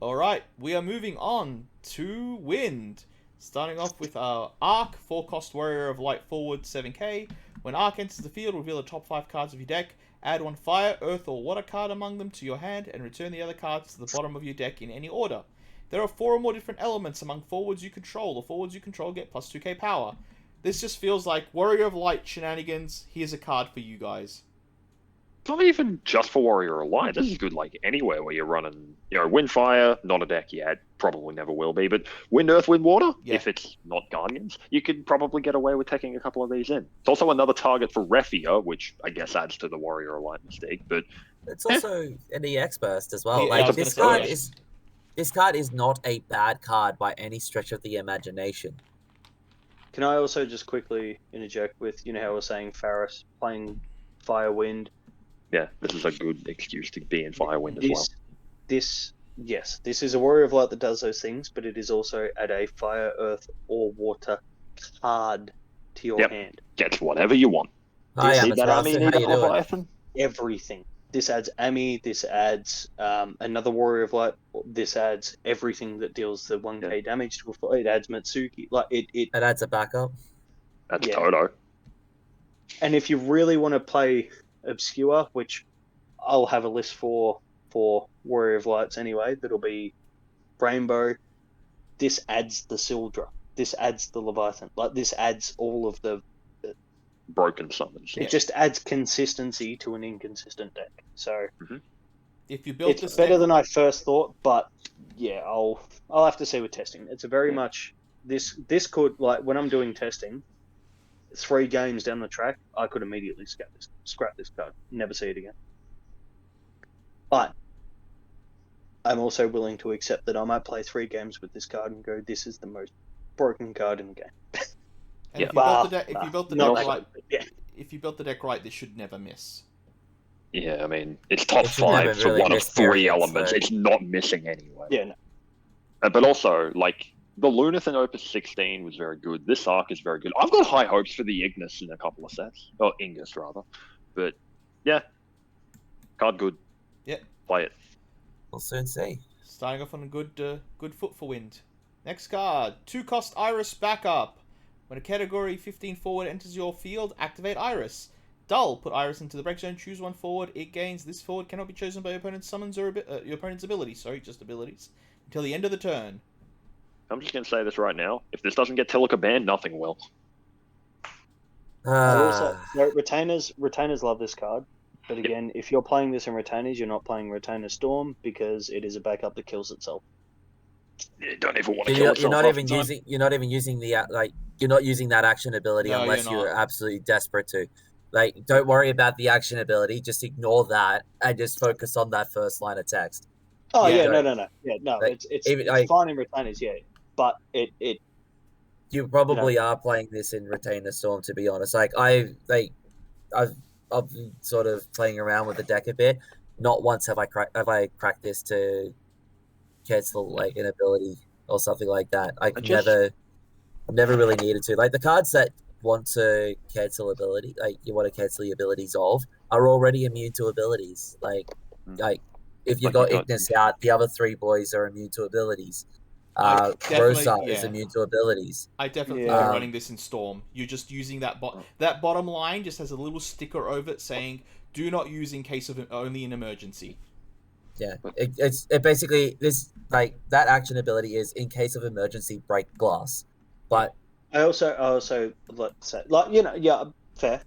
Alright, we are moving on to Wind. Starting off with our Arc, 4-cost Warrior of Light forward, 7k. When Arc enters the field, reveal the top 5 cards of your deck. Add one Fire, Earth, or Water card among them to your hand, and return the other cards to the bottom of your deck in any order. There are 4 or more different elements among forwards you control. The forwards you control get plus 2k power. This just feels like Warrior of Light shenanigans. Here's a card for you guys. It's not even just for Warrior or Light. This is good like anywhere where you're running, Wind Fire, not a deck yet, probably never will be, but Wind Earth, Wind Water, if it's not Guardians, you could probably get away with taking a couple of these in. It's also another target for Refia, which I guess adds to the Warrior or Light mistake, but it's also an EX burst as well. Yeah, like this card is not a bad card by any stretch of the imagination. Can I also just quickly interject with, how I was saying Faris playing Fire Wind? Yeah, this is a good excuse to be in Firewind as well. This is a Warrior of Light that does those things, but it is also add a Fire, Earth, or Water card to your hand. Gets whatever you want. Everything. This adds Ami, this adds another Warrior of Light, this adds everything that deals the 1k damage to a fight. It adds Matsuki. It adds a backup. That's Toto. And if you really want to play obscure, which I'll have a list for Warrior of Lights anyway, that'll be Rainbow. This adds the Sildra. This adds the Leviathan. This adds all of the broken summons. It just adds consistency to an inconsistent deck. So if you build it's better than I first thought, but I'll have to see with testing. It's a very much this could, when I'm doing testing, 3 games down the track, I could immediately scrap this card, never see it again. But I'm also willing to accept that I might play 3 games with this card and go, this is the most broken card in the game. And if you built the deck right, this should never miss. Yeah, I mean, it's top 5 for one of 3 elements. So. It's not missing anyway. Yeah, no. But also, the Lunith in Opus 16 was very good. This arc is very good. I've got high hopes for the Ignis in a couple of sets. Or Ingus, rather. But, card good. Yep. Play it. We'll soon see. Starting off on a good foot for Wind. Next card, 2-cost Iris backup. When a category 15 forward enters your field, activate Iris. Dull, put Iris into the break zone, choose 1 forward. It gains. This forward cannot be chosen by your opponent's summons or your opponent's abilities. Sorry, just abilities. Until the end of the turn. I'm just going to say this right now. If this doesn't get Tilika banned, nothing will. Retainers love this card. But again, if you're playing this in Retainers, you're not playing Retainer Storm because it is a backup that kills itself. You don't even want to kill itself. You're not even using that action ability unless you're absolutely desperate to. Don't worry about the action ability. Just ignore that and just focus on that first line of text. Oh no. Yeah, no. It's fine in Retainers, but it. You probably are playing this in Retainer Storm, to be honest. I've been sort of playing around with the deck a bit. Not once have I cracked this to cancel an ability or something like that. I've never really needed to. The cards that want to cancel ability, you want to cancel the abilities of, are already immune to abilities. If you got Ignis out, the other 3 boys are immune to abilities. Rosar is immune to abilities. I definitely am running this in Storm. You're just using that bottom line just has a little sticker over it saying, do not use in case of only an emergency. Yeah, it's basically this that action ability is in case of emergency break glass. But I also let's say fair,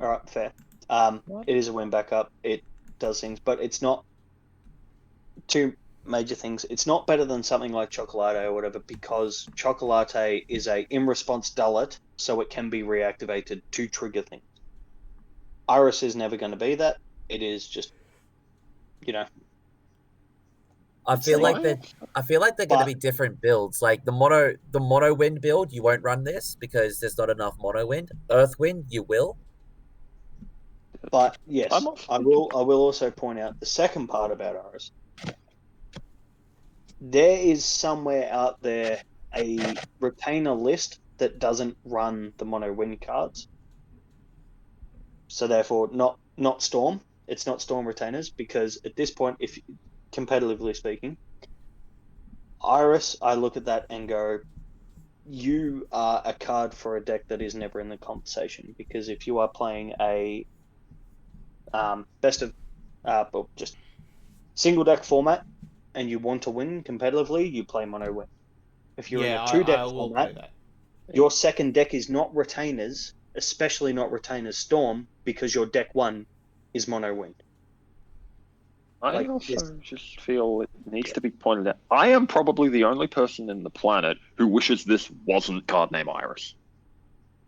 all right, fair. It is a win backup. It does things, but it's not 2 major things. It's not better than something like Chocolate or whatever because Chocolate is a in response dullet, so it can be reactivated to trigger things. Iris is never going to be that. It is just, I feel like they're going to be different builds. The mono wind build, you won't run this because there's not enough mono wind. Earth wind, you will. But yes, I will also point out the second part about Iris. There is somewhere out there a retainer list that doesn't run the mono wind cards. So therefore, not Storm. It's not Storm retainers because at this point, if competitively speaking, Iris, I look at that and go, you are a card for a deck that is never in the conversation, because if you are playing a best of well, just single deck format and you want to win competitively, you play mono win. If you're in a two deck I will format, play that. your second deck is not retainers, especially not retainers Storm, because your deck one is mono win. I Like, also yes. just feel it needs to be pointed out. I am probably the only person in the planet who wishes this wasn't card name Iris.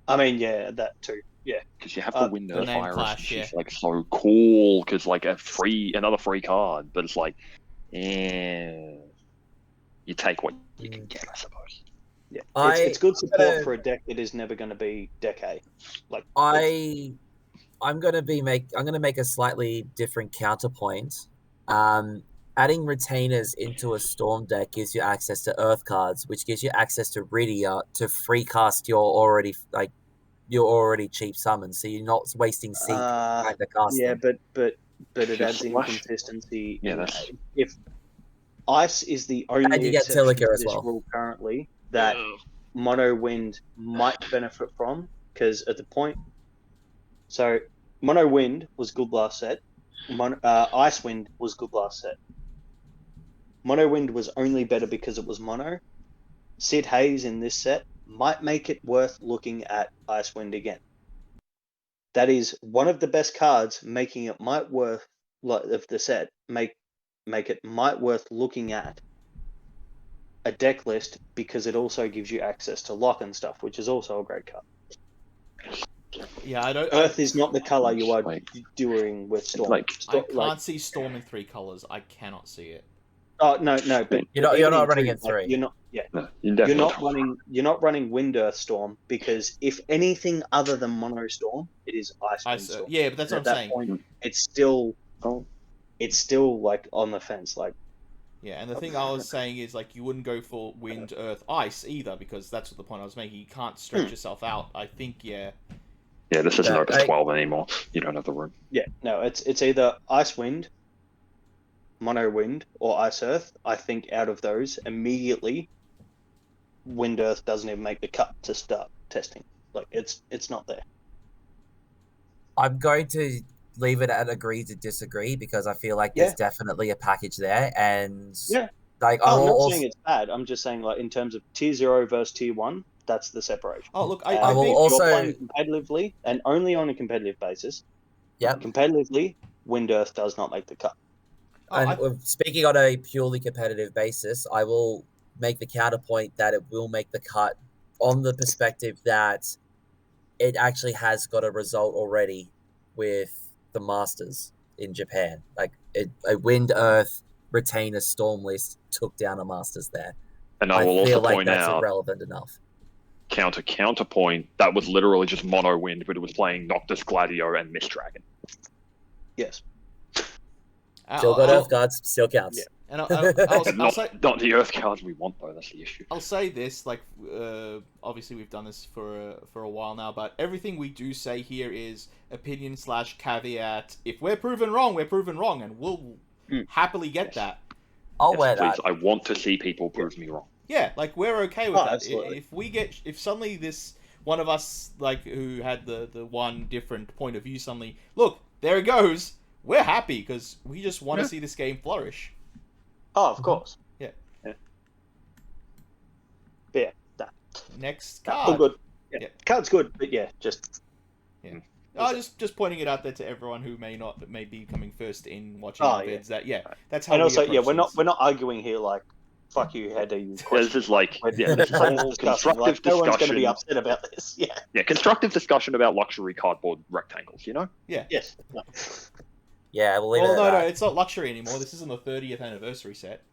I mean, yeah, that too. Yeah, Because you have the Wind the Earth name Iris, clash, and she's yeah. like so cool because like another free card, but it's like, you take what you can get, I suppose. yeah. It's good support for a deck that is never going to be deck A. Like I'm gonna make a slightly different counterpoint. Adding retainers into a storm deck gives you access to earth cards, which gives you access to Rydia to free cast your already cheap summons, so you're not wasting seek trying to cast yeah, them. but it Your adds slash- inconsistency. Yeah, If Ice is the And only you get exception to Tilica as this well. rule currently that Mono Wind might benefit from, because at the point, so Mono Wind was good last set. Ice Wind was good last set. Mono Wind was only better because it was mono. Sid Hayes in this set might make it worth looking at Ice Wind again. That is one of the best cards, making it might worth of the set. Make it might worth looking at a deck list, because it also gives you access to lock and stuff, which is also a great card. Yeah, I don't. Earth is not the color you are like, doing with Storm. I can't see Storm in 3 colors. I cannot see it. Oh no, but You're not running two, in 3. You're not. Yeah, no, you're not running Wind Earth Storm, because if anything other than Mono Storm, it is Ice Wind Storm. Yeah, but that's what And I'm at saying. that point, it's still like on the fence. Like, Yeah, and the thing I was saying is, like, you wouldn't go for Wind, Earth, Ice either, because that's what the point I was making. You can't stretch yourself out. I think, yeah. Yeah, this isn't Opus 12 anymore. You don't have the room. yeah, no, it's either Ice Wind, Mono Wind, or Ice Earth. I think out of those, immediately, Wind Earth doesn't even make the cut to start testing. Like, it's not there. I'm going to leave it at agree to disagree, because I feel like there's definitely a package there, and like I'm not saying it's bad. I'm just saying, like, in terms of tier 0 versus tier 1, that's the separation. Oh, look, I I will think also you're playing competitively, and only on a competitive basis. Yeah, competitively, Wind Earth does not make the cut. And speaking on a purely competitive basis, I will make the counterpoint that it will make the cut on the perspective that it actually has got a result already with the Masters in Japan. Like, a Wind Earth Retainer Storm list took down a Masters there. And I will also point that's out, irrelevant enough. Counterpoint, that was literally just mono wind, but it was playing Noctis, Gladio, and Mist Dragon. Yes. Still got Earth cards, still counts. Yeah. And I'll say, not the Earth cards we want, though, that's the issue. I'll say this, like, obviously we've done this for a while now, but everything we do say here is opinion / caveat. If we're proven wrong, we're proven wrong, and we'll happily get that. I'll wear that. Please, I want to see people prove me wrong. Yeah, like, we're okay with that. Absolutely. If suddenly this one of us, like, who had the one different point of view, suddenly, look, there it goes, we're happy, because we just want to see this game flourish. Oh, of course. Yeah. Yeah. Nah. Next All card. good. Yeah. Card's good, but just. Yeah. Just pointing it out there to everyone who may be coming first in watching our vids. That's how. And we also, approach we're not arguing here like, fuck you, how do you? This is like, this is like constructive like, no one's going to discussion. be upset about this. Yeah. Yeah, constructive discussion about luxury cardboard rectangles. You know. Yeah. Yes. No. Yeah, we'll leave it Well, at no, that. it's not luxury anymore. This isn't the 30th anniversary set.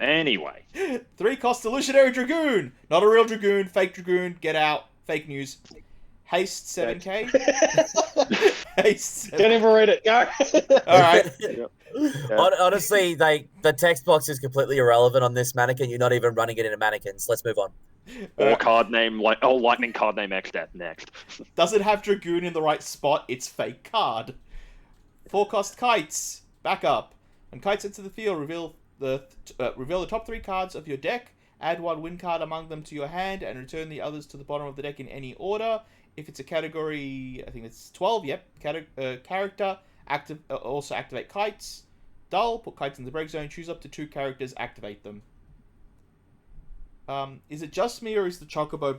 Anyway. 3-cost illusionary dragoon, not a real dragoon, fake dragoon. Get out, fake news. Haste 7k. Haste 7. Don't even read it. Go. All right. Honestly, the text box is completely irrelevant on this mannequin. You're not even running it into mannequins. Let's move on. Or card name, lightning card name X death next. Does it have dragoon in the right spot? It's fake card. 4-cost kites. Back up. When kites enter the field, reveal reveal the top 3 cards of your deck. Add 1 win card among them to your hand, and return the others to the bottom of the deck in any order. If it's a category, I think it's 12. Yep, character. Also activate kites. Dull. Put kites in the break zone. Choose up to 2 characters. Activate them. Is it just me, or is the Chocobo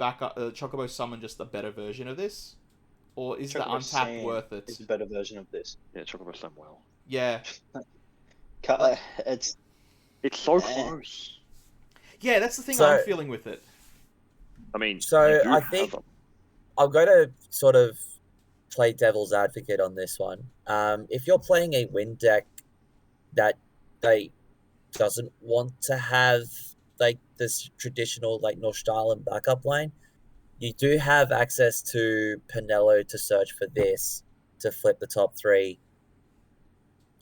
Chocobo summon just a better version of this, or is the Chocobo untapped Sam worth it? It's a better version of this. Yeah, Chocobo Samuel. Yeah. It's so close. Yeah, that's the thing So- I'm feeling with it. I mean, So, you do I have think- them. I'm going to sort of play devil's advocate on this one. If you're playing a win deck that doesn't want to have like this traditional like Norstalin backup line, you do have access to Pinello to search for this to flip the top 3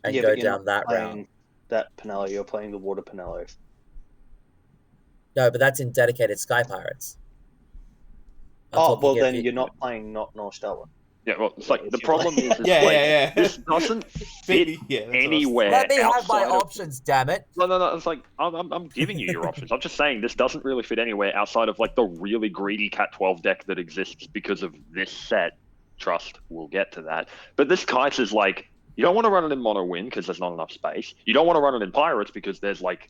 and go but you're down not that playing route. that Pinello. You're playing the Water Pinello. No, but that's in dedicated Sky Pirates. I'm Oh, talking well if then you- you're not playing not Norstalin. Yeah, well, it's like If the you're problem playing- is, Yeah, like, yeah. this doesn't fit Yeah, that's what I was- anywhere. Let me have my outside of- options, damn it. No. It's like I'm giving you your options. I'm just saying this doesn't really fit anywhere outside of like the really greedy Cat 12 deck that exists because of this set. Trust, we'll get to that. But this Kites is like, you don't want to run it in mono win because there's not enough space. You don't want to run it in Pirates because there's like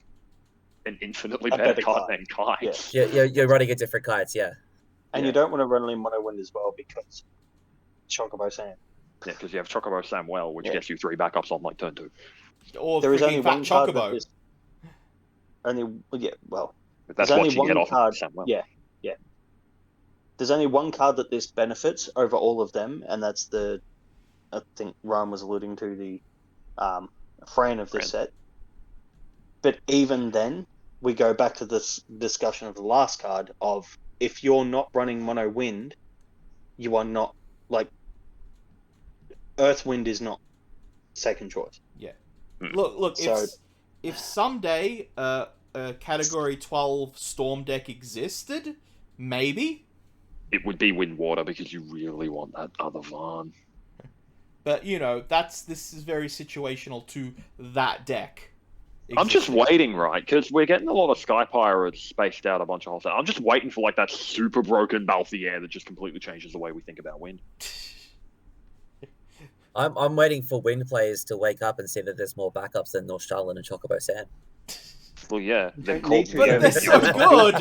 an infinitely A better better card card. than Kites. You're running a different kites, yeah. And Yeah. you don't want to run in mono wind as well because Chocobo Sam. Yeah, because you have Chocobo Samuel, which Yeah. gets you 3 backups on like turn 2. Or There is only freaking Fat one card that Chocobo. this. Well, But that's there's what only you get one off card. of Samuel. Yeah. There's only one card that this benefits over all of them, and that's the. I think Ryan was alluding to the, Fran of this set. But even then, we go back to this discussion of the last card of if you're not running mono wind, you are not like. Earth wind is not second choice. Look. So- If someday a category 12 Storm deck existed, maybe. It would be Wind Water because you really want that other Varn. But this is very situational to that deck. I'm just existing. waiting, right? Because we're getting a lot of Sky Pirates spaced out a bunch of wholesale. I'm just waiting for like that super broken Balthier that just completely changes the way we think about wind. I'm waiting for win players to wake up and see that there's more backups than Norstalin and Chocobo Sam. Well, yeah, they're Don't called need to But go they're with so Yoda.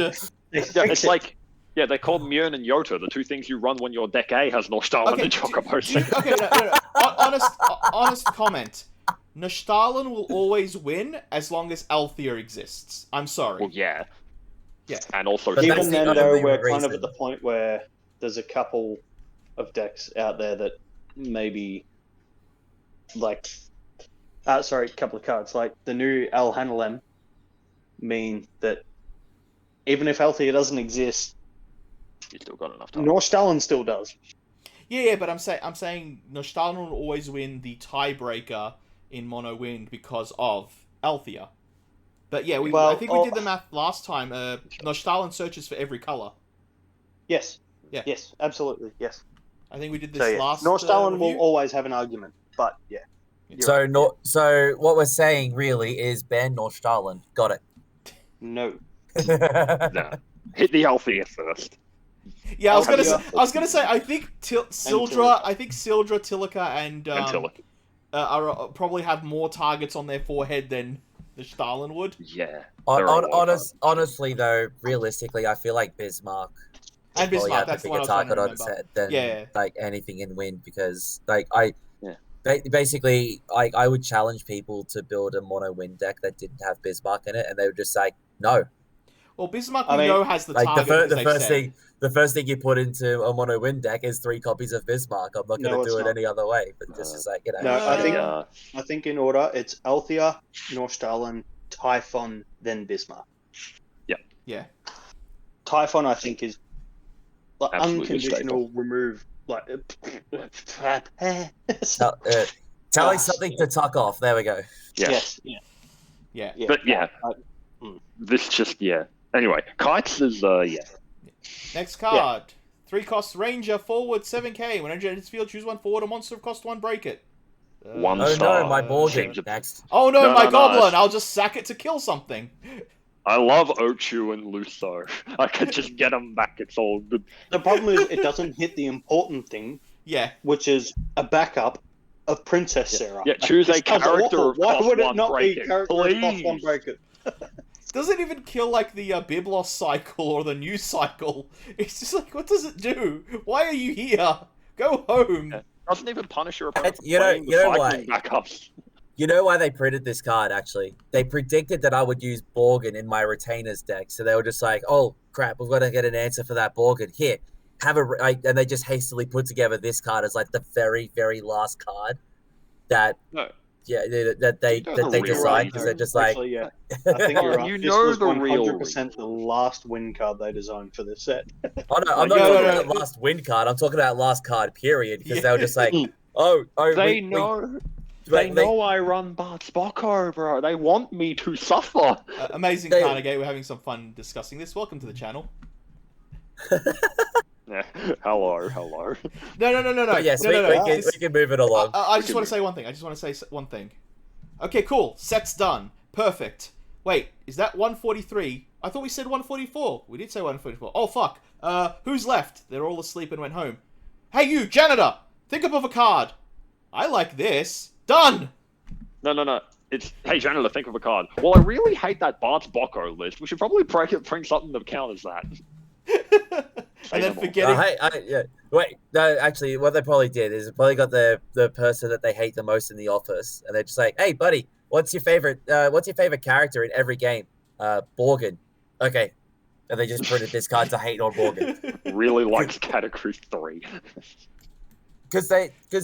good. Yeah, it's like, yeah, they're called Mjörn and Yota, the 2 things you run when your deck A has Norstalin Okay, and Chocobo. okay, no. Honest comment. Norstalin will always win as long as Althea exists. I'm sorry. Well, yeah. Yeah. And also, But that's Even the then, only though, we're kind of reason. at the point where there's a couple of decks out there that maybe, like, a couple of cards, like the new Al Hanalem, mean that even if Althea doesn't exist, you still got enough time. Norstalin still does. Yeah, but I'm saying Norstalin will always win the tiebreaker in mono wind because of Althea. But yeah, I think we did the math last time. Norstalin searches for every color. Yes. Yeah. Yes, absolutely. Yes. I think we did this So, yeah. last. Norstalin will review. always have an argument, but yeah. You're So right. so what we're saying really is ban Norstalin. Got No. it. Nah. Hit the Althea first. Yeah, I was gonna Althea. say. I think Sildra. Tilica. I think Sildra, Tilica, and Until it. probably have more targets on their forehead than the Stalin would. Yeah. There are a lot of Honestly, though, realistically, I feel like Bismarck. And probably Bismarck, have that's the the one I bigger was trying to target on remember. set than Yeah. like anything in wind because Yeah. Basically, I would challenge people to build a mono wind deck that didn't have Bismarck in it, and they would just say no. Well, Bismarck I we mean, know has the Like target. the because first they've said. the first thing you put into a mono wind deck is 3 copies of Bismarck. I'm not No, going to it's do it not. any other way. But this is like No, Uh, I think in order it's Althea, Norstalin, Typhon, then Bismarck. Yeah. Typhon, I think, is like Absolutely unconditional remove. Like, telling something to tuck off. There we go. Yeah. Yes, yeah, Yeah. yeah. But yeah, I- this just, yeah. Anyway, Kites is, yeah. Next card. 3 cost Ranger, forward 7k. When enters its field, choose 1 forward, a monster of cost 1, break it. One Oh star. no, my Borgin seems a- next. Oh no, No, my no, goblin! it's- I'll just sack it to kill something. I love Ochu and Luso. I can just get them back. It's all good. The problem is it doesn't hit the important thing, Yeah. which is a backup of Princess Sarah. Yeah, choose a This card's character awful. of Why cost would it one not break be it, character of cost one please. break it? Doesn't even kill like the Biblos cycle or the new cycle. It's just like, what does it do? Why are you here? Go home. Yeah. Doesn't even punish your opponent for You know- playing the you know cycling why? backups. You know why they printed this card, actually? They predicted that I would use Borgin in my Retainers deck. So they were just like, oh, crap, we've got to get an answer for that Borgin. Here, and they just hastily put together this card as like the very, very last card that, No. yeah, that they You know the real designed. reason. Because they're just like, Actually, yeah. I think you're right. You This know was the real 100% the last win card they designed for this set. oh no, I'm not No, talking no, about last win card. I'm talking about last card, period. Because they were just like, Mm. oh, They we- know. they- They know I run Bart Spocko, bro. They want me to suffer. Amazing They- Carnegie, we're having some fun discussing this. Welcome to the channel. Yeah. Hello, hello. No. But yes, no, we, no, we, no. can, This- we can move it along. I just want to say one thing. One thing. Okay, cool. Set's done. Perfect. Wait, is that 143? I thought we said 144. We did say 144. Oh, fuck. Who's left? They're all asleep and went home. Hey, you, janitor! Think up of a card. I like this. Done! No. It's, hey, janitor, think of a card. Well, I really hate that Bart's Bocco list. We should probably bring something that counters that. And then Sustainable. forgetting... Yeah. Wait, no, actually, what they probably did is they probably got the person that they hate the most in the office, and they're just like, "Hey, buddy, what's your favorite character in every game?" Borgin. Okay, and they just printed this card to hate on Borgin Really likes category 3. because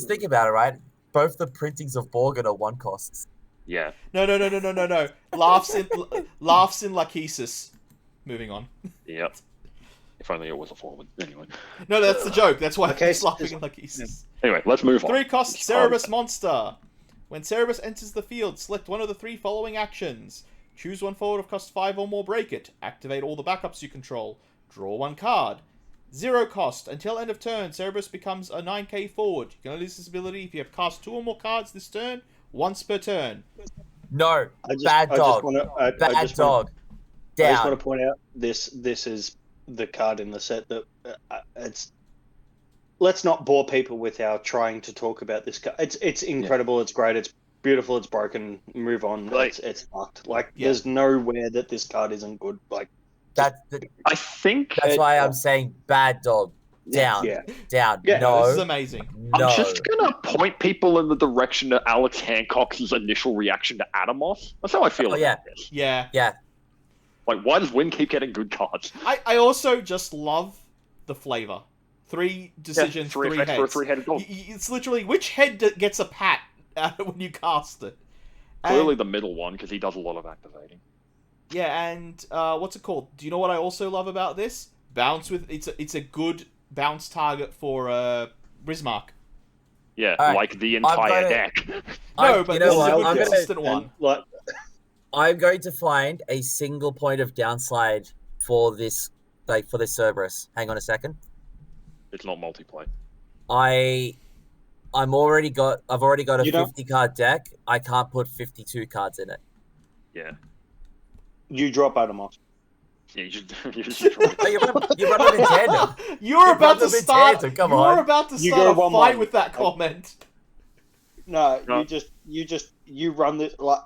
think about it, right? Both the printings of Borgin are one costs. Yeah. No. Laughs in Lachesis. Moving on. Yep. If only it was a forward. Anyway. No, that's the joke. That's why Okay, he's laughing in Lachesis. Anyway, let's move on. 3-cost Cerebus monster. When Cerebus enters the field, select one of the 3 following actions. Choose one forward of cost 5 or more, break it. Activate all the backups you control. Draw 1 card. 0 cost. Until end of turn, Cerebus becomes a 9k forward. You can only use this ability if you have cast 2 or more cards this turn, once per turn. No, I bad dog. just Dog. want Down. to point out this is the card in the set that it's. Let's not bore people with our trying to talk about this card. It's incredible. It's great. It's beautiful. It's broken. Move on. Like- It's fucked. Like Yeah. there's nowhere that this card isn't good. Like That's I think why I'm saying bad dog. Down. yeah. Down. Yeah, No. This is amazing. No. I'm just gonna point people in the direction of Alex Hancock's initial reaction to Atomos. That's how I feel Oh, about yeah. this. Yeah. Yeah. Like, why does Win keep getting good cards? I also just love the flavor. 3 decisions, 3 effects for a heads. 3-headed dog. It's literally which head gets a pat when you cast it. And- Clearly the middle one, because he does a lot of activating. Yeah, and what's it called? Do you know what I also love about this? Bounce with it's a good bounce target for Rismark. Yeah, Alright, like the entire gonna- deck. No, but you this know is a what? good I'm gonna- consistent one. And, like I'm going to find a single point of downslide for this, for this Cerberus. Hang on a second. It's not multiplayer. I've already got a You don't- 50 card deck. I can't put 52 cards in it. Yeah. you drop Atomos. Yeah, you just try. Oh, you run them in tandem. You're about to them in start. tandem, come You're on. about to You start go a 1-1. fight with that comment. No, No. you run this like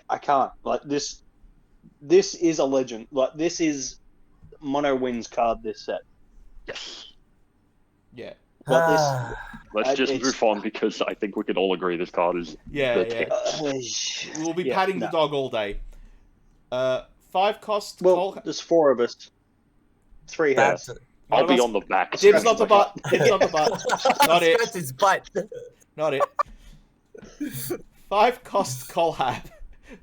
I can't like this. This is a legend. Like this is Mono wins card this set. Yes. Yeah, But this- Ah, Let's just it's- move on because I think we can all agree this card is yeah. the We'll be Yeah, patting no. the dog all day. 5-cost. Well, there's 4 of us. 3 heads. that's- I'll One be of us- on the back. Dibs scratching not the my butt. butt. Dibs not the butt. Not it. Scratch his butt. Not it. 5-cost Colhab.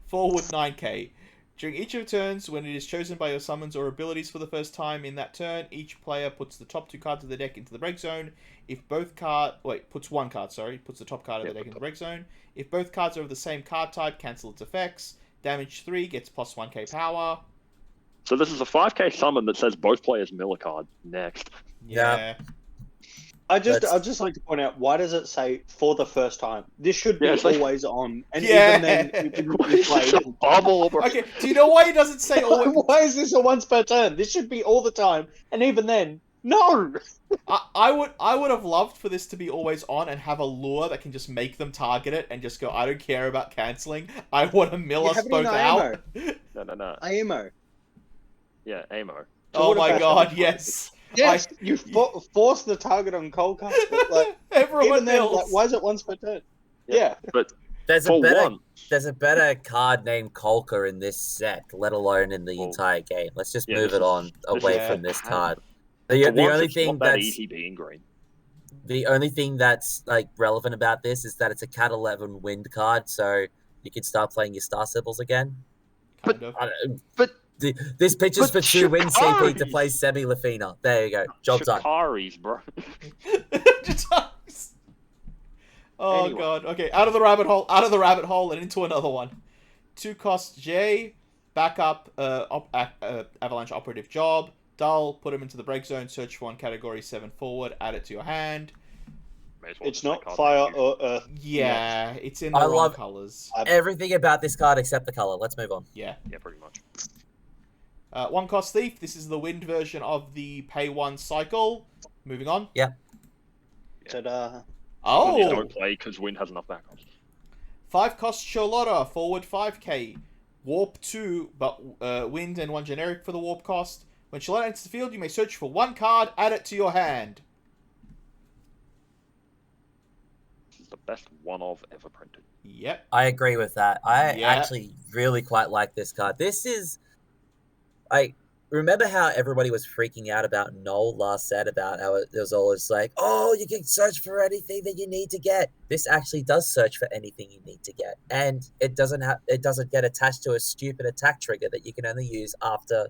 Forward 9k. During each of your turns, when it is chosen by your summons or abilities for the first time in that turn, each player puts the top 2 cards of the deck into the break zone. If both puts 1 card, puts the top card of the deck into the break zone. If both cards are of the same card type, cancel its effects. Damage 3 gets plus 1k power. So this is a 5k summon that says both players mill a card. Next. Yeah. I'd just like to point out, why does it say for the first time? This should be it's like- always on, and Yeah. even then it can What be is played. this, a bubble? Okay, do you know why it doesn't say always? Why is this a once per turn? This should be all the time, and even then, no. I would have loved for this to be always on and have a lure that can just make them target it and just go, I don't care about cancelling. I want to mill You us have it both in out. No. IMO. Yeah, AMO. Oh my What about- god, yes. Yes, you force the target on cold card. But like, Everyone even then, mills. like, why is it once per turn? Yeah. Yeah. But There's for a better one, there's a better card named Kolka in this set, let alone in the Well, entire game. Let's just yeah, move this it on is- away yeah. from this For card. for The once, only it's thing not that that's easy being green. the only thing that's like relevant about this is that it's a Cat 11 wind card, so you can start playing your star symbols again. Kind of. But this pitches for But 2 win CP to Shikari's- play Semi Lafina. There you go. Job done. Shikari's, bro. Oh Anyway. god. Okay, out of the rabbit hole, and into another one. 2 cost J, backup, Avalanche operative job, dull, put him into the break zone, search for one category 7 forward, add it to your hand. May as well It's just make not cards fire like you. or earth. Yeah, it's in the I wrong love- colors. Everything about this card except the color. Let's move on. Yeah. Yeah, pretty much. 1 cost thief. This is the wind version of the pay 1 cycle. Moving on. Ta-da. Oh! Yeah, don't play because Wind has enough backups. 5 cost Charlotta, forward 5k. Warp 2, but wind and 1 generic for the warp cost. When Charlotta enters the field, you may search for 1 card, add it to your hand. This is the best one-of ever printed. Yep. I agree with that. I Yeah. actually really quite like this card. This is, remember how everybody was freaking out about Null last set, about how it was always like, oh, you can search for anything that you need to get. This actually does search for anything you need to get, and it doesn't get attached to a stupid attack trigger that you can only use after,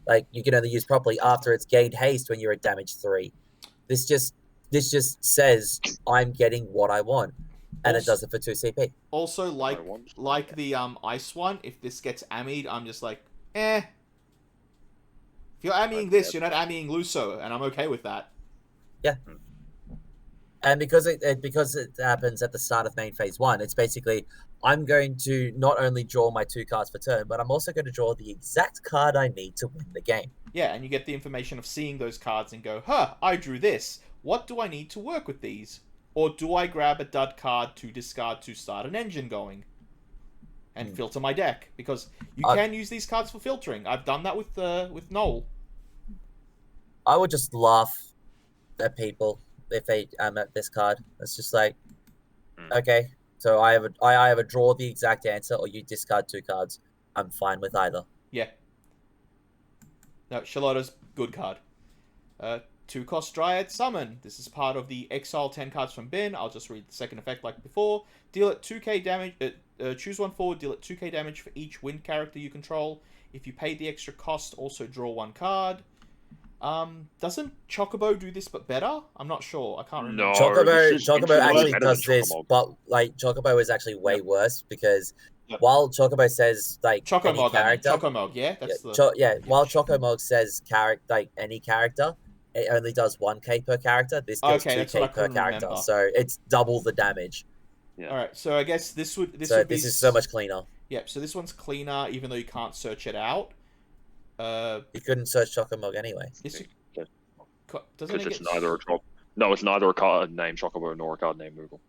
like, you can only use properly after it's gained haste when you're at damage 3. This just says I'm getting what I want, and it does it for 2 CP. Also, like I want- the ice one, if this gets ammied, I'm just like, eh. If you're ammying this, you're not ammying Luso, and I'm okay with that. And because it happens at the start of main phase 1, it's basically I'm going to not only draw my 2 cards per turn, but I'm also going to draw the exact card I need to win the game. Yeah, and you get the information of seeing those cards and go, huh, I drew this. What do I need to work with these? Or do I grab a dud card to discard to start an engine going? And filter my deck. Because you can use these cards for filtering. I've done that with Noel. I would just laugh at people if they at this card. It's just like, okay, so I either draw the exact answer or you discard 2 cards. I'm fine with either. Yeah. No, Charlotta's good card. 2 cost Dryad Summon. This is part of the exile 10 cards from bin. I'll just read the second effect like before. Deal it 2k damage. Choose 1 forward. Deal it 2k damage for each wind character you control. If you paid the extra cost, also draw 1 card. Doesn't Chocobo do this but better? I'm not sure. I can't remember. No, Chocobo it's actually better than does this, Chocomog. but like Chocobo is actually way Yep. worse because Yep. while Chocobo says like any Chocomog, I mean. character, Chocomog, yeah? That's while Chocomog says like any character, it only does 1k per character. This does Okay, that's what I 2k per couldn't character, remember. so it's double the damage. Yeah. Alright, so I guess this would be... This is so much cleaner. Yep, so this one's cleaner, even though you can't search it out. You couldn't search Chocomog anyway. This, Yeah. doesn't Because it it's get... neither a No, it's neither a card named Chocobo nor a card named Moogle.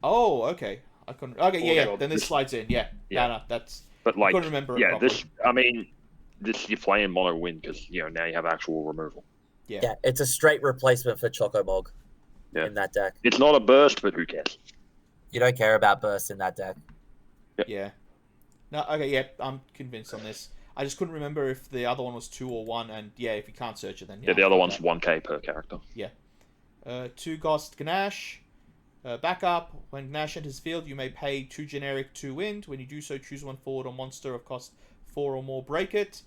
Oh, okay. I couldn't... Okay, yeah, Or- yeah, then this slides in, yeah. Yeah. No, that's... But like, couldn't remember it yeah, properly. this you're playing mono win because now you have actual removal. Yeah, it's a straight replacement for Chocomog Yeah. in that deck. It's not a burst, but who cares? You don't care about burst in that deck. Yeah. No, okay, yeah, I'm convinced on this. I just couldn't remember if the other one was 2 or 1, and yeah, if you can't search it, then Yeah, the other fuck one's that. 1k per character. 2 Ghost Ganache. Backup. When Ganache enters the field, you may pay 2 generic, 2 wind. When you do so, choose 1 forward or monster of cost 4 or more, break it.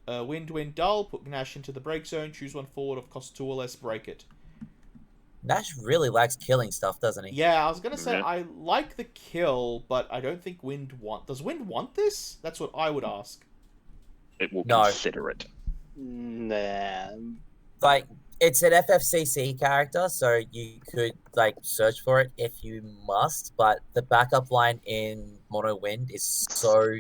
Wind, dull. Put Ganache into the break zone. Choose 1 forward of cost 2 or less, break it. Nash really likes killing stuff, doesn't he? Yeah, I was gonna say Yeah. I like the kill, but I don't think Wind does Wind want this? That's what I would ask. It will No. consider it. Nah. Like, It's an FFCC character, so you could like search for it if you must, but the backup line in Mono Wind is so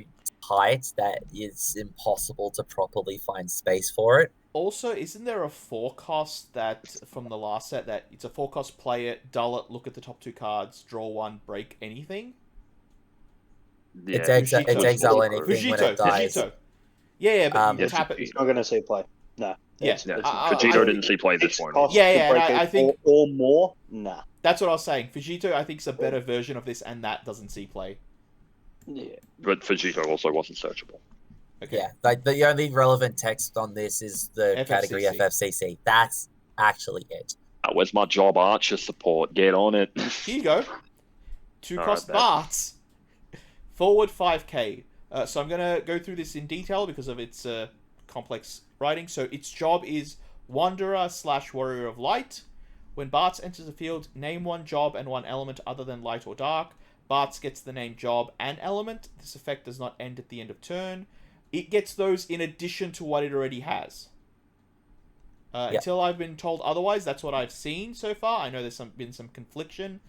tight that it's impossible to properly find space for it. Also, isn't there a forecast that from the last set that it's a forecast, play it, dull it, look at the top 2 cards, draw 1, break anything? It's Fujito. exile anything when Vegito, it dies. Vegito. Yeah, but you Yes, tap it. He's not going to see play. No. Yeah. It's Vegito didn't see play this one. cost Yeah, to yeah, break and I it think- or more. Nah. That's what I was saying. Vegito, I think, is a better version of this, and that doesn't see play. Yeah. But Vegito also wasn't searchable. Okay. Yeah, like the only relevant text on this is the category FFCC. That's actually it. Where's my job Archer support? Get on it. Here you go. 2 cost Alright, Barts. Forward 5k. So I'm going to go through this in detail because of its complex writing. So its job is Wanderer/Warrior of Light. When Barts enters the field, name 1 job and 1 element other than light or dark. Barts gets the name job and element. This effect does not end at the end of turn. It gets those in addition to what it already has. Until I've been told otherwise, that's what I've seen so far. I know there's been some confliction.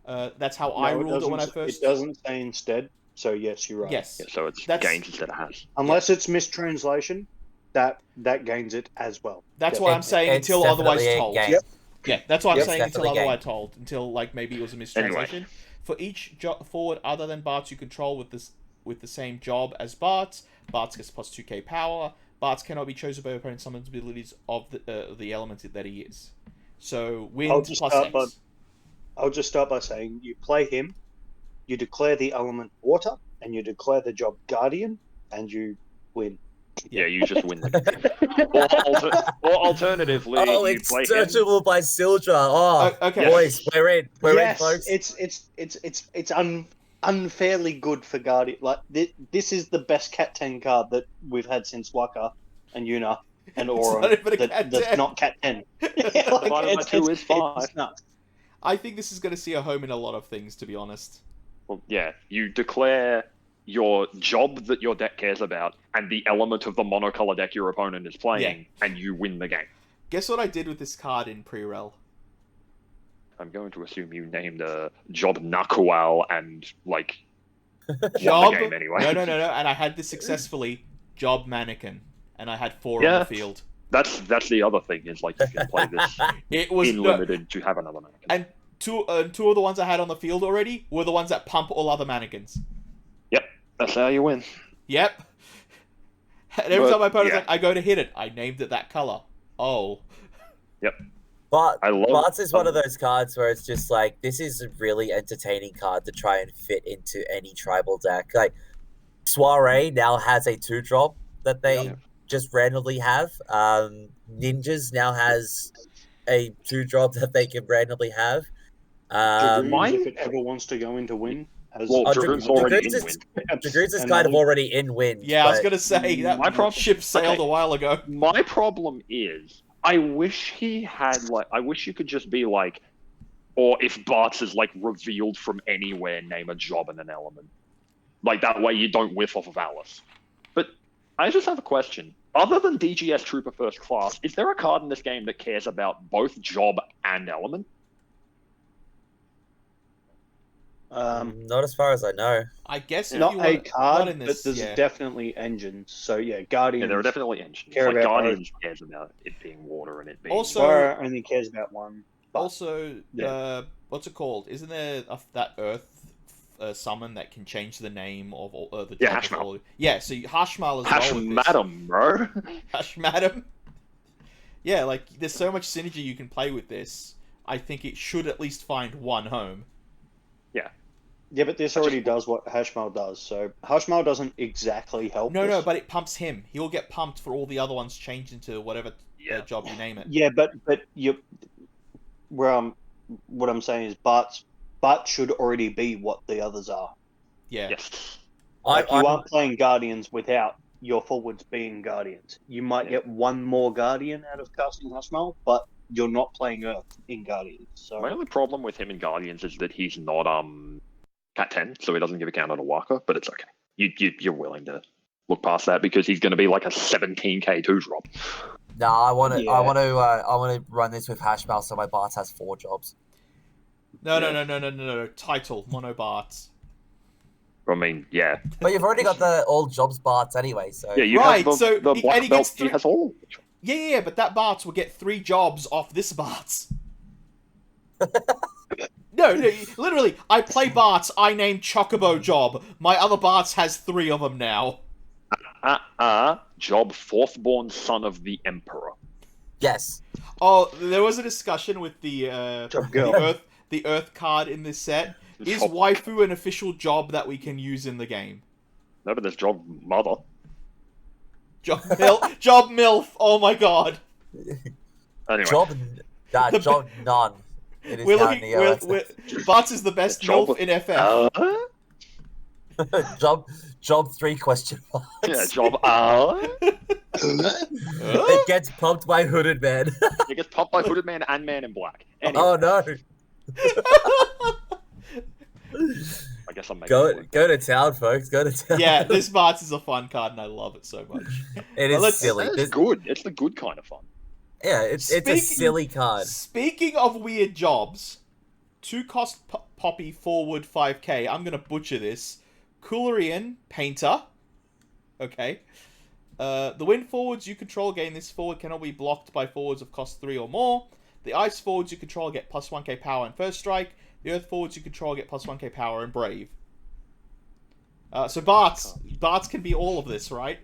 That's how I ruled it when I first... It doesn't say instead, so yes, you're right. Yes. Yeah, so it's That's- gains instead of has. Unless it's mistranslation, that gains it as well. That's what I'm saying It's until otherwise definitely a told. game. Yep. Yeah, that's what I'm Yep, saying until definitely otherwise told. Until like maybe it was a mistranslation. For each forward other than Barts you control with the same job as Barts, Barts gets plus 2k power. Barts cannot be chosen by opponent's summons abilities of the element that he is. So wind plus X. I'll just start by saying you play him, you declare the element water, and you declare the job guardian, and you win. Yeah, you just win the game. or alternatively, Oh, you it's play him. searchable by Sildra. Oh, Okay. boys, we're in. We're in, Yes, folks. it's unfairly good for guardian. Like this is the best Cat 10 card that we've had since Waka and Yuna and Aura. not even a Cat That's 10. not Cat 10. Divided by 2 is 5. It's nuts. I think this is going to see a home in a lot of things, to be honest. Well, yeah, you declare your job that your deck cares about and the element of the monocolor deck your opponent is playing, and you win the game. Guess what I did with this card in pre-rel? I'm going to assume you named a job Nakual and, like, Job? won the game anyway. No. And I had this successfully. Job Mannequin. And I had 4 on Yeah. the field. That's the other thing, is, like, you can play this It was in limited to have another mannequin. And two of the ones I had on the field already were the ones that pump all other mannequins. Yep, that's how you win. Yep. And every But, time my opponent's yeah. like, I go to hit it, I named it that color. Oh. But I love Barts is one of those cards where it's just like, this is a really entertaining card to try and fit into any tribal deck. Like, Soiree now has a 2-drop that they Yep. just randomly have. Ninjas now has a 2-drop that they can randomly have. Dragoons, if it ever wants to go into win, has Well, Dragoon's already Dragoons in is- win. Dragoons is And kind of then- already in win. Yeah, I was but- going to say, that My problem- ship sailed okay. a while ago. My problem is, I wish he had, like, I wish you could just be like, or if Bart's is, like, revealed from anywhere, name a job and an element. Like, that way you don't whiff off of Alice. But I just have a question. Other than DGS Trooper First Class, is there a card in this game that cares about both job and element? Not as far as I know. I guess if not you a want, card, not in this, but there's yeah. definitely engines. So yeah, Guardians. Yeah, there are definitely engines. Care Like, about Guardians cares about it being water and it being... Also- Sora only cares about one. But Also, yeah. what's it called? Isn't there that Earth summon that can change the name of all the Yeah, job of Hashmal. all- Yeah, so Hashmal as Hash well with this. Madam, bro. Hash Madam. Yeah, like there's so much synergy you can play with this. I think it should at least find one home. Yeah, but this already does what Hashmal does. So Hashmal doesn't exactly help. No, us. but it pumps him. He'll get pumped for all the other ones changed into whatever Yeah. job you name it. Yeah, but you, what I'm saying is, Bart should already be what the others are. Yeah. Yes. Like you I'm- aren't playing Guardians without your forwards being Guardians. You might get one more Guardian out of casting Hashmal, but you're not playing Earth in Guardians. So My only problem with him in Guardians is that he's not Cat 10, so he doesn't give a counter to Waka, but it's okay. You're willing to look past that because he's going to be like a 17k 2-drop. No, I want to. Yeah. I want to run this with Hashmouse so my Bart has 4 jobs. No. Title mono Barts. I mean, yeah. But you've already got the all jobs Barts anyway, so Yeah, you Right, have so the he- black and he belt. gets He three- has all. Yeah, but that Barts will get 3 jobs off this Barts. No, literally, I play Barts, I name Chocobo Job. My other Barts has 3 of them now. Job, 4th-born son of the Emperor. yes. Oh, there was a discussion with the Job girl. the Earth card in this set. Is Job- waifu an official job that we can use in the game? No, but there's job mother. Job MILF, oh my god. Anyway, Job none. It is We're now looking, Neo. Barts is the best Job- MILF in FF. job 3 question marks. yeah, job. It gets pumped by Hooded Man. It gets popped by Hooded Man and Man in Black. Anyway, Oh no. I guess I'm making Go to town, folks. Go to town. Yeah, this Barts is a fun card and I love it so much. It Well, is let's- silly. It's good. It's the good kind of fun. Yeah, it's a Speaking- silly card. Speaking of weird jobs, 2 cost Poppy forward 5k. I'm gonna butcher this. Coolerian Painter. Okay. The wind forwards you control gain this forward cannot be blocked by forwards of cost 3 or more. The ice forwards you control get plus 1k power and first strike. The earth forwards you control get plus 1k power and brave. So Barts can be all of this, right?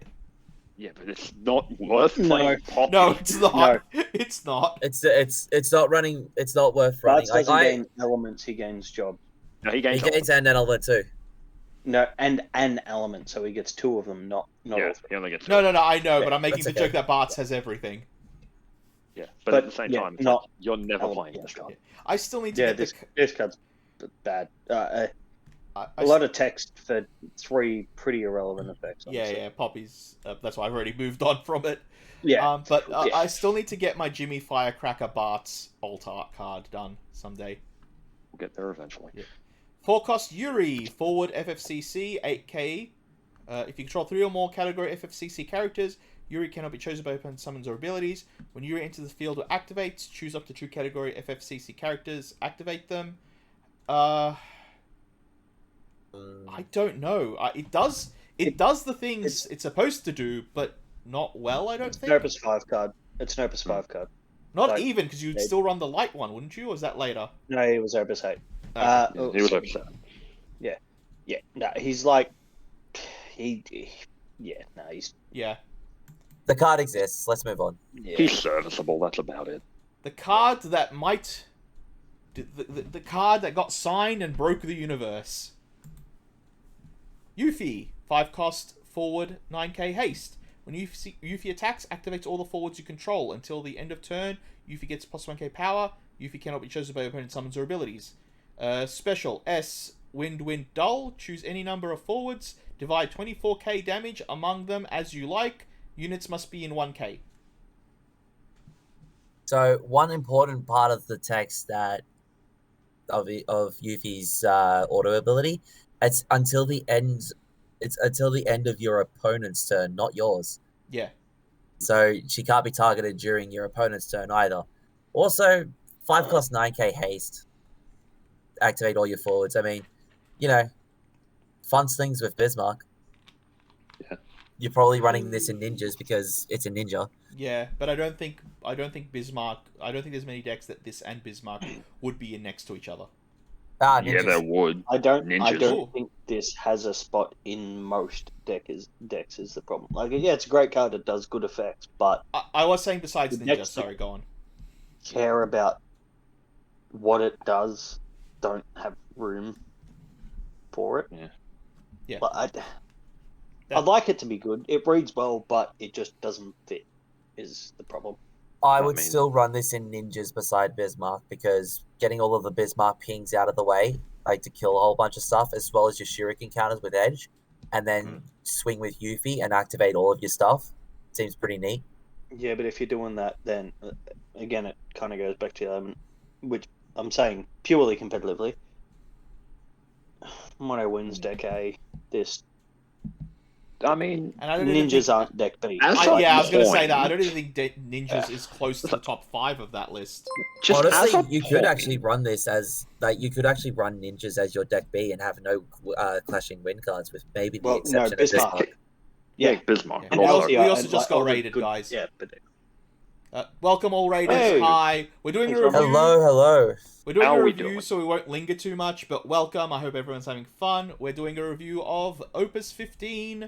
Yeah, but it's not worth No. playing Poppy. No, it's not. It's not. It's not running. It's not worth running. Barts doesn't gain elements, he gains job. No, he he gains. gains an element too. No, and an element, so he gets 2 of them, not all Yeah, 3. he only gets. No, I know, but I'm making That's the okay. joke that Barts has everything. Yeah, but But, at the same yeah, time, it's not like, you're never element, playing yeah. this card. I still need to Yeah, get this card's bad. I A lot of text for 3 pretty irrelevant effects. Honestly. Yeah, Poppy's. That's why I've already moved on from it. Yeah. But Yeah. I still need to get my Jimmy Firecracker Bart's alt art card done someday. We'll get there eventually. Yeah. 4 cost Yuri, forward FFCC, 8k. If you control 3 or more category FFCC characters, Yuri cannot be chosen by opponent summons or abilities. When Yuri enters the field or activates, choose up to 2 category FFCC characters, activate them. I don't know. It does the things it's supposed to do, but not well, I don't It's think. an Opus 5 card. It's an Opus 5 card. Not like, even, because you'd still run the light one, wouldn't you? Or is that later? No, he was Opus 8. Yeah, he was upset. Yeah, no, he's like... Yeah, no, he's... Yeah. The card exists. Let's move on. Yeah. He's serviceable. That's about it. The card that might... The card that got signed and broke the universe. Yuffie. 5 cost, forward, 9k haste. When Yuffie attacks, activates all the forwards you control. Until the end of turn, Yuffie gets plus 1k power. Yuffie cannot be chosen by opponent summons or abilities. Special S. Wind, dull. Choose any number of forwards. Divide 24k damage among them as you like. Units must be in 1k. So one important part of the text that of Yuffie's auto ability, it's until the end. It's until the end of your opponent's turn, not yours. Yeah. So she can't be targeted during your opponent's turn either. Also, 5 cost 9k haste. Activate all your forwards. I mean, fun things with Bismarck. Yeah. You're probably running this in ninjas because it's a ninja. Yeah, but I don't think Bismarck. I don't think there's many decks that this and Bismarck would be in next to each other. Ah, Yeah, ninjas. there would. I don't Ninjas. think this has a spot in most decks is the problem. Like, yeah, it's a great card. It does good effects, but I was saying besides The Ninja. next- Sorry, go on. care about what it does don't have room for it. Yeah. Yeah. But I'd like it to be good. It reads well, but it just doesn't fit is the problem. I I would mean- still run this in ninjas beside Bismarck because getting all of the Bismarck pings out of the way, like to kill a whole bunch of stuff, as well as your shuriken counters with edge, and then swing with Yuffie and activate all of your stuff, seems pretty neat. Yeah, but if you're doing that, then again, it kind of goes back to the element, which I'm saying purely competitively. Mono wins deck A. This I mean, And I don't even Ninjas think, aren't deck B. As I a was going to say point- that. I don't even think Ninjas is close to the top 5 of that list. just Honestly, as a you could point- actually run this as like you could actually run ninjas as your deck B and have no clashing win cards, with maybe the Well, no, exception of Bismarck. Bismarck. Yeah, Bismarck. Yeah. But And also, we also and, just got all the raided, guys. Yeah, but Welcome all raiders. Hey. Hi. We're doing a Thanks, review. Rob. Hello. We're doing How a are we review, doing? so we won't linger too much, but welcome. I hope everyone's having fun. We're doing a review of Opus 15.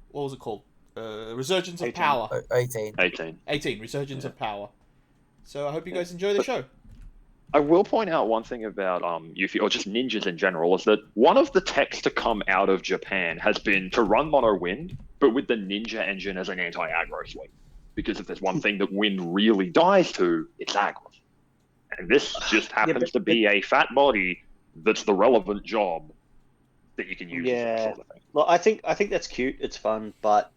What was it called? Resurgence of 18. Power. 18. 18. 18. Resurgence of Power. So I hope you guys enjoy the show. I will point out one thing about Yuffie, or just ninjas in general, is that one of the techs to come out of Japan has been to run mono wind, but with the ninja engine as an anti-aggro suite. Because if there's one thing that wind really dies to, it's aggro. And this just happens to be a fat body that's the relevant job that you can use as that sort of thing. well, I think that's cute. It's fun, but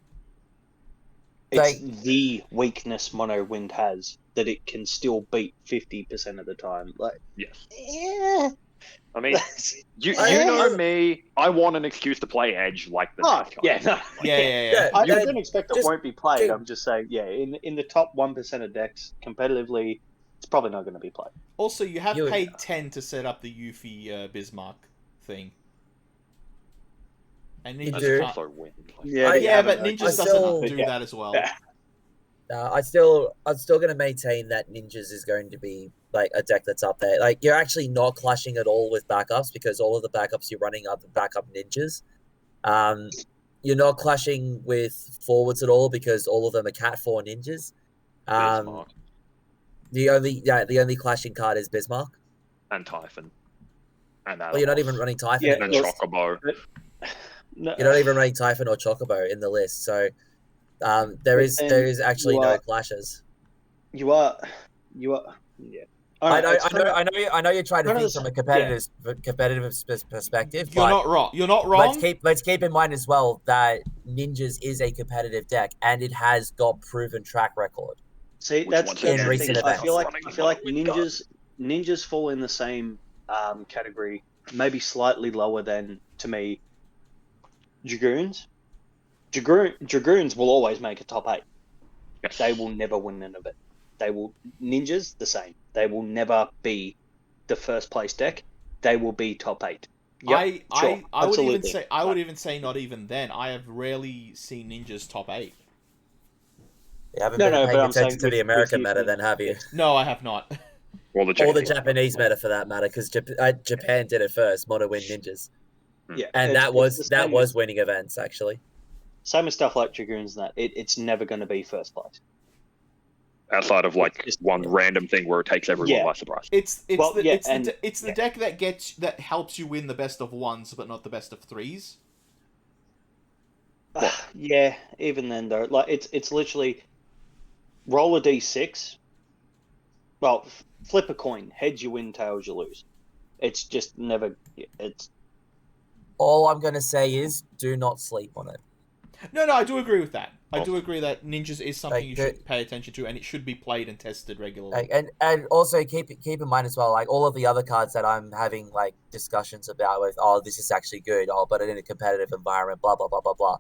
it's the weakness mono wind has, that it can still beat 50% of the time. Like, Yes. yeah. I mean, you know me, I want an excuse to play Edge like the Oh, next guy. yeah, no. Yeah. I You- don't expect it just- won't be played. dude. I'm just saying, yeah, in the top 1% of decks, competitively, it's probably not going to be played. Also, you have You- paid 10 to set up the Yuffie Bismarck thing. And You Ninjas do. can't... Also wind. Yeah, but I Ninjas still- doesn't do Yeah. that as well. Yeah. I'm still going to maintain that ninjas is going to be like a deck that's up there. Like, you're actually not clashing at all with backups, because all of the backups you're running are the backup ninjas. You're not clashing with forwards at all, because all of them are Cat 4 ninjas. Bismarck The only clashing card is Bismarck. and Typhon. And Well, you're not even running Typhon. Yeah, in the and list. Chocobo. No, You're not even running Typhon or Chocobo in the list, so there But is then actually you no are- clashes. You are, yeah. I Alright, it's know you're trying to one of think the- from a competitive perspective. You're but not wrong. You're not wrong. let's keep in mind as well that Ninjas is a competitive deck, and it has got proven track record. See, Which that's once the again thing. recent I feel like events. ninjas fall in the same category, maybe slightly lower than, to me, Dragoons. Dragoons will always make a top 8. Yes. They will never win an event. Ninjas the same. They will never be the first place deck. They will be top 8. Yep, sure, I would even absolutely. say I would even say not even then. I have rarely seen Ninjas top 8. You haven't No, been no, paying but I'm attention saying to the with American you- meta, then, have you? No, I have not. Or the Or the Japanese. Japanese meta, for that matter, because Japan did it first. Mono win Ninjas, Yeah, and it's- that it's was the same as- winning events actually. same as stuff like Dragoons and that. It's never going to be first place. Outside of like It's just- one random thing where it takes everyone Yeah. by surprise. It's Well, the yeah, it's and- the it's the yeah. deck that helps you win the best of 1s, but not the best of 3s. Yeah, even then though, like it's literally roll a d6. Well, flip a coin. Heads you win, tails you lose. It's just never. It's All I'm gonna say is, do not sleep on it. No, I do agree with that. I Oh. do agree that Ninjas is something Like, you should pay attention to, and it should be played and tested regularly. Like, and also keep in mind as well, like all of the other cards that I'm having like discussions about with, oh, this is actually good, oh, but in a competitive environment, blah blah blah blah blah.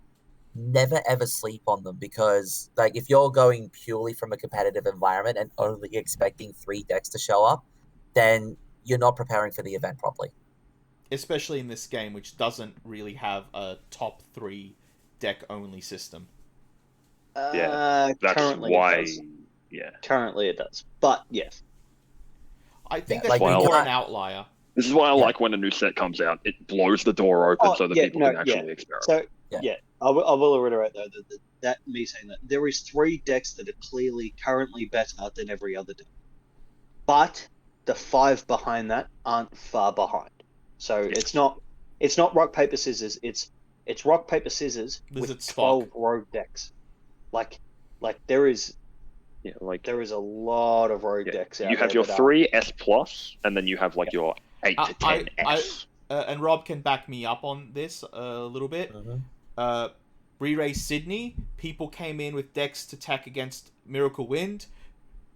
Never ever sleep on them, because like if you're going purely from a competitive environment and only expecting 3 decks to show up, then you're not preparing for the event properly. Especially in this game, which doesn't really have a top 3 deck only system. Yeah, That's currently why. it does. Yeah. Currently it does, but yes. I think Yeah, that's like, more you an can't- outlier. This is why I Yeah. like when a new set comes out. It blows the door open Oh, so that yeah, people no, can actually experiment. So Yeah. I will reiterate though that me saying that there is 3 decks that are clearly currently better than every other deck, but the 5 behind that aren't far behind. So it's not rock paper scissors. It's rock paper scissors Lizard with Spock. 12 rogue decks. Like there is Yeah, like a lot of rogue yeah, decks out you have there your that are- 3 S plus, and then you have like your 8 to 10 S. And Rob can back me up on this a little bit. Re-Race Sydney, people came in with decks to tack against Miracle Wind.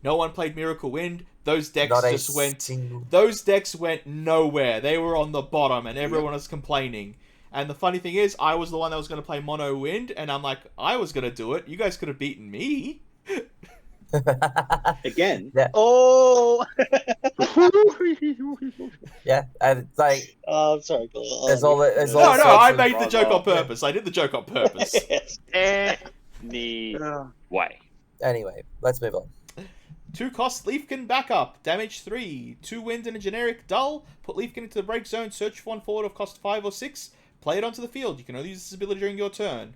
No one played Miracle Wind. Those decks Not a just went. single. Those decks went nowhere. They were on the bottom, and everyone was complaining. And the funny thing is, I was the one that was going to play mono wind, and I'm like, I was going to do it. You guys could have beaten me. Again. Yeah. Oh. Yeah, and like Oh, I'm sorry. there's all No, sorts I of- made the joke on brother. purpose. I did the joke on purpose. Yes. Anyway. Anyway, let's move on. 2 cost Leafkin backup. Damage 3. 2 wind and a generic dull. Put Leafkin into the break zone. Search for 1 forward of cost 5 or 6. Play it onto the field. You can only use this ability during your turn.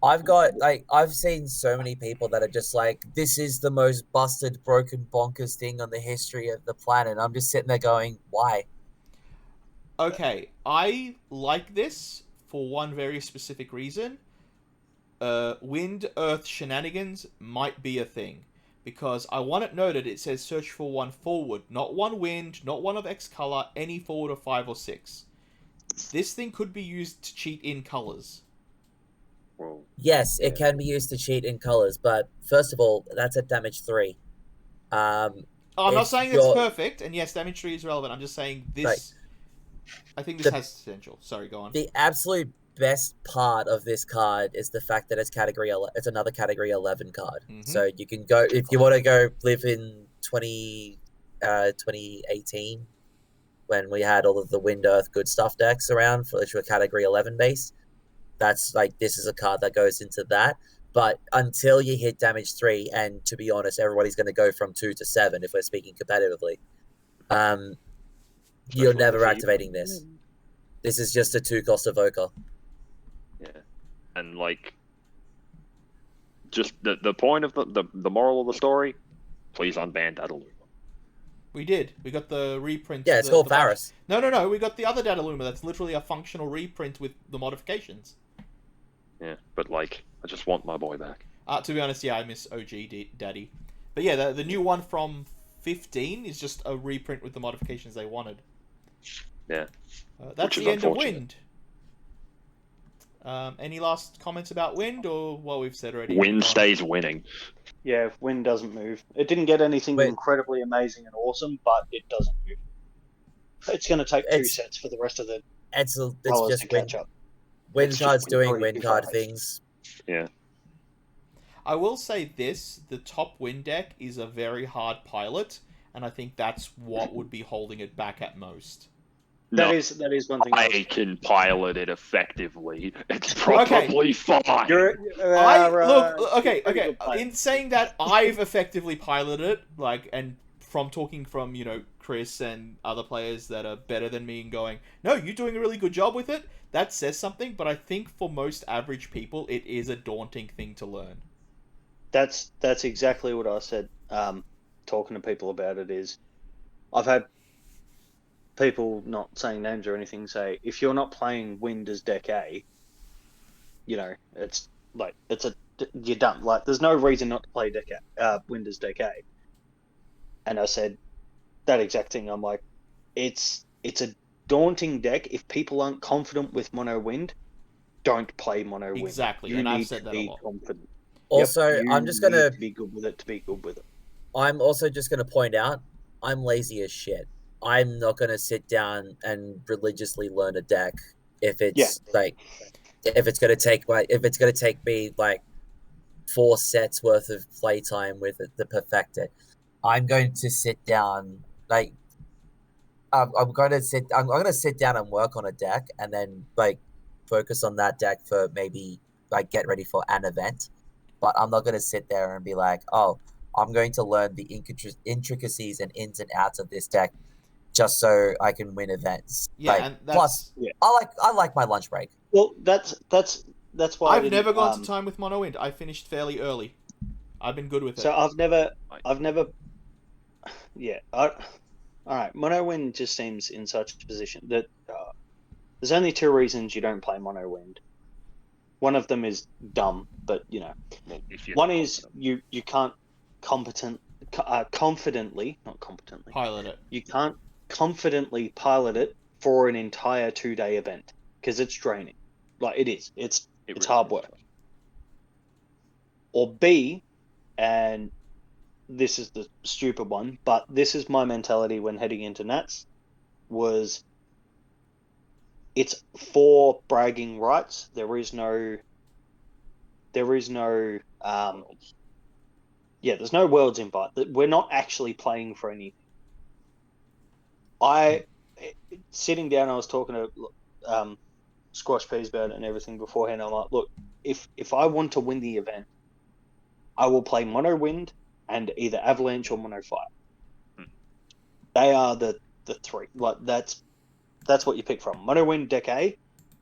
I've seen so many people that are just like, this is the most busted, broken, bonkers thing on the history of the planet. I'm just sitting there going, why? Okay, I like this for one very specific reason. Wind Earth shenanigans might be a thing. Because I want it noted, it says search for 1 forward. Not 1 wind, not 1 of X color, any forward of 5 or 6. This thing could be used to cheat in colors. Well, Yes, it can be used to cheat in colors, but first of all, that's at damage 3. I'm not If saying it's you're- perfect, and yes, damage 3 is relevant. I'm just saying this... Right. I think this has potential. Sorry, go on. The absolute best part of this card is the fact that it's another category 11 card. Mhm. So you can go, if you want to go live in 2018, when we had all of the Wind Earth good stuff decks around for a category 11 base, that's like, this is a card that goes into that. But until you hit damage 3, and to be honest, everybody's going to go from 2 to 7 if we're speaking competitively. You're never Especially activating this. This is just a 2 cost evoker. Yeah. And like, just the point of the moral of the story, please unban Dataluma. We did. We got the reprint. Yeah, it's called Varus. No. We got the other Dataluma that's literally a functional reprint with the modifications. Yeah, but like, I just want my boy back. To be honest, yeah, I miss OG Daddy. But yeah, the new one from 15 is just a reprint with the modifications they wanted. Yeah. That's Which is the end of unfortunate. Wind. Any last comments about Wind, or what we've said already? Win stays winning. Yeah, if wind doesn't move. It didn't get anything Wait. incredibly amazing and awesome, but it doesn't move. It's going to take 2 It's- sets for the rest of the It's rollers just to catch up. wind It's cards just doing wind wind card 35. things. Yeah. I will say this: the top Wind deck is a very hard pilot, and I think that's what would be holding it back at most. No, That is one thing. I can pilot it effectively. It's probably fine. You're, Okay. pretty good player. In saying that, I've effectively piloted it, and from talking from Chris and other players that are better than me, and going, no, you're doing a really good job with it. That says something, but I think for most average people, it is a daunting thing to learn. That's exactly what I said. Talking to people about it is, I've had people, not saying names or anything, say if you're not playing Wind as deck A, it's like you're done. Like there's no reason not to play Wind as deck A. And I said that exact thing. I'm like, it's a daunting deck. If people aren't confident with mono Wind, don't play mono Wind. Exactly, You and I've need said to that a be lot. confident. Also, Yep, I'm just you gonna. need to be good with it to be good with it. I'm also just gonna point out, I'm lazy as shit. I'm not gonna sit down and religiously learn a deck if it's if it's gonna take me like 4 sets worth of playtime with it to perfect it. I'm going to sit down I'm gonna sit down and work on a deck, and then focus on that deck for maybe get ready for an event. But I'm not gonna sit there and be like, oh, I'm going to learn the intricacies and ins and outs of this deck just so I can win events. Yeah, and that's... Plus, I like my lunch break. Well, that's why I've never gone to time with mono Wind. I finished fairly early. I've been good with it. So I've never. Yeah. All right. Mono Wind just seems in such a position that there's only 2 reasons you don't play mono Wind. One of them is dumb, but Well, if you're one not is confident. you can't confidently, not competently. Pilot it. You can't confidently pilot it for an entire 2-day event because it's draining. Like it is. It's It hard really work. Or B, and this is the stupid one, but this is my mentality when heading into Nats, was it's for bragging rights. There is no there's no worlds invite. We're not actually playing for anything. Sitting down, I was talking to Squash Peas about it and everything beforehand. I'm like, look, if I want to win the event, I will play Mono Wind and either Avalanche or Mono Fire. They are the three. Like that's what you pick from. Mono Wind deck A,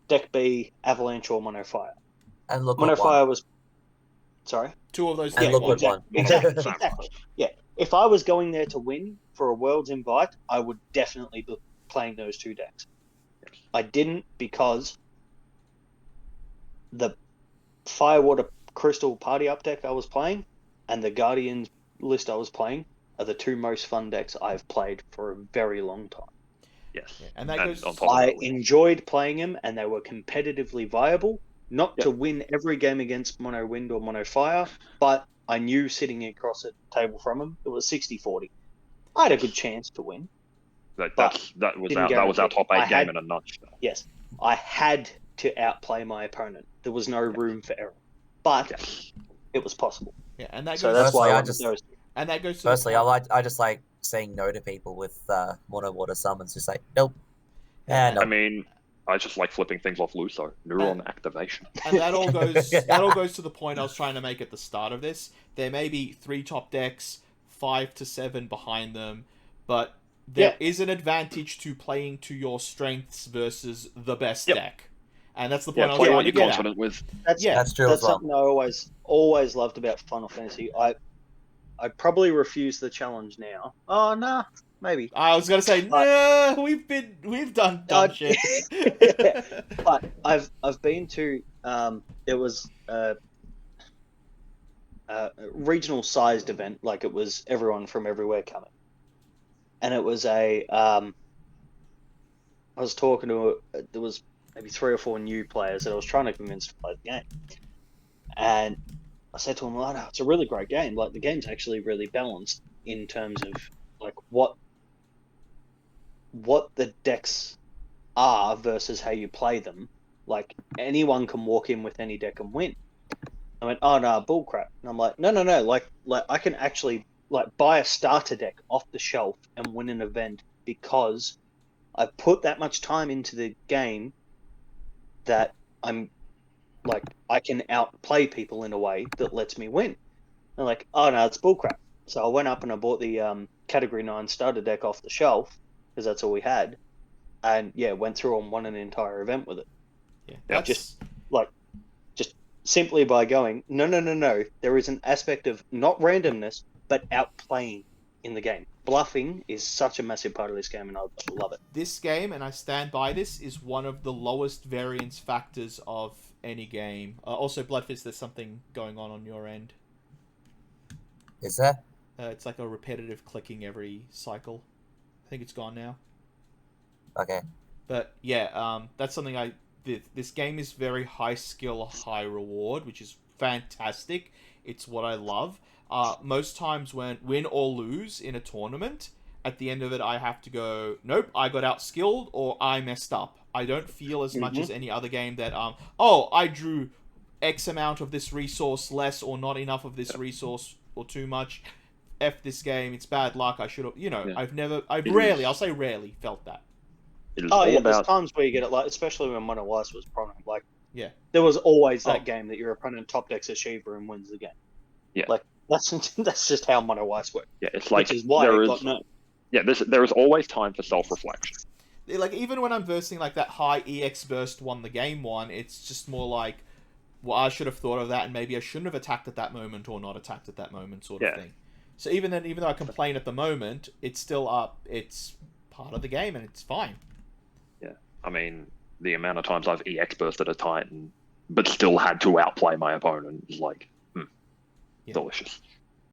deck B, Avalanche or Mono Fire. And look Mono what won. Fire was sorry. Two of those. And look what won. Exactly. Yeah. If I was going there to win for a Worlds invite, I would definitely be playing those two decks. I didn't because the Firewater Crystal Party Up deck I was playing and the Guardians list I was playing are the two most fun decks I've played for a very long time. Yes. Yeah, and that goes. on top of I that, enjoyed playing them and they were competitively viable. Not to win every game against Mono Wind or Mono Fire, but I knew sitting across a table from them, it was 60-40. I had a good chance to win. that was our top 8 game in a nutshell. Yes, I had to outplay my opponent. There was no room for error, but it was possible. Yeah, and that goes. So that's why And that goes. Personally, I just like saying no to people with Mono Water summons. Just like nope. Yeah, nope. I mean, I just like flipping things off Luso. Neuron activation. And that all goes to the point I was trying to make at the start of this. There may be 3 top decks, 5 to 7 behind them, but there is an advantage to playing to your strengths versus the best deck. And that's the point I was play trying what to you're get confident with. That's true That's as well. something I always loved about Final Fantasy. I probably refuse the challenge now. Oh no, maybe. I was gonna say no. We've done dumb shit. But I've been to it was a regional sized event, like it was everyone from everywhere coming, and it was I was talking to there was maybe 3 or 4 new players that I was trying to convince to play the game, and I said to him, "Oh no, it's a really great game. Like the game's actually really balanced in terms of like what the decks are versus how you play them. Like anyone can walk in with any deck and win." I went, "Oh no, bullcrap." And I'm like, "No. Like I can actually like buy a starter deck off the shelf and win an event because I put that much time into the game that I'm like I can outplay people in a way that lets me win." And like, "Oh no, it's bullcrap." So I went up and I bought the Category 9 starter deck off the shelf because that's all we had, and went through and won an entire event with it. Yeah, just simply by going, no. There is an aspect of not randomness, but outplaying in the game. Bluffing is such a massive part of this game, and I love it. This game, and I stand by this, is one of the lowest variance factors of any game. Also, Bloodfist, there's something going on your end. Is there? It's like a repetitive clicking every cycle. I think it's gone now. Okay. But yeah, that's something this game is very high skill, high reward, which is fantastic. It's what I love. Most times when win or lose in a tournament, at the end of it, I have to go, nope, I got outskilled or I messed up. I don't feel as much as any other game that, I drew X amount of this resource less or not enough of this resource or too much. F this game, it's bad luck. I should have, I've rarely felt that. There's times where you get it, like especially when Mono Ice was prominent. Like, there was always that game that your opponent top decks a Shiva and wins the game. Yeah, like that's just how Mono Ice works. Yeah, it's like which is why there it is got known. Yeah, there is always time for self-reflection. Like even when I'm versing like that high EX burst won the game one, it's just more like, well, I should have thought of that, and maybe I shouldn't have attacked at that moment or not attacked at that moment, sort of thing. So even though I complain at the moment, it's still up. It's part of the game, and it's fine. Yeah, I mean, the amount of times I've EX bursted a Titan, but still had to outplay my opponent is like, delicious.